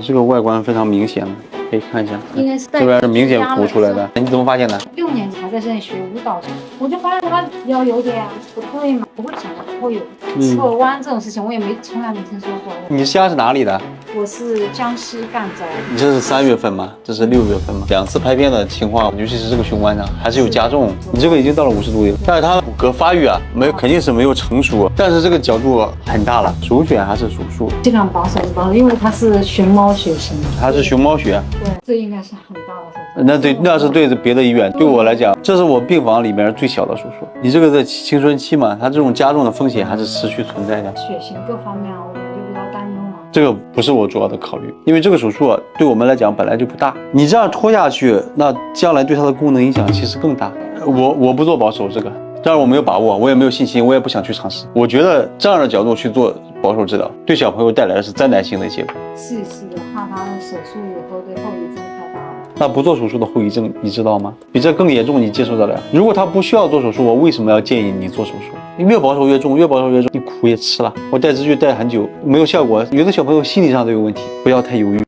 这个外观非常明显了，可以看一下，应该是这边是明显糊出来的。你怎么发现的？6年级还在这里学舞蹈，我就发现他腰有点不对嘛，我会想会有侧弯这种事情，我也从来没听说过。你家是哪里的？我是江西赣州。你这是3月份吗？这是6月份吗？2次拍片的情况，尤其是这个胸弯上还是有加重。你这个已经到了50度了，但是它骨骼发育啊，肯定是没有成熟，但是这个角度很大了。首选还是手术？尽量保守，因为它是熊猫血型。它是熊猫血。对，这应该是很大的手术。那是对别的医院，对我来讲，这是我病房里面最小的手术。你这个在青春期嘛，它这种加重的风险还是持续存在的。血型各方面我就比较担忧嘛。这个不是我主要的考虑，因为这个手术对我们来讲本来就不大，你这样拖下去，那将来对它的功能影响其实更大。我不做保守这个，当然我没有把握，我也没有信心，我也不想去尝试。我觉得这样的角度去做保守治疗，对小朋友带来的是灾难性的结果。试一试的话，他手术以后对后遗症太大了。那不做手术的后遗症你知道吗？比这更严重，你接受得了？如果他不需要做手术，我为什么要建议你做手术？你越保守越重，越保守越重，你苦也吃了。我带支具带很久，没有效果，有的小朋友心理上都有问题，不要太犹豫。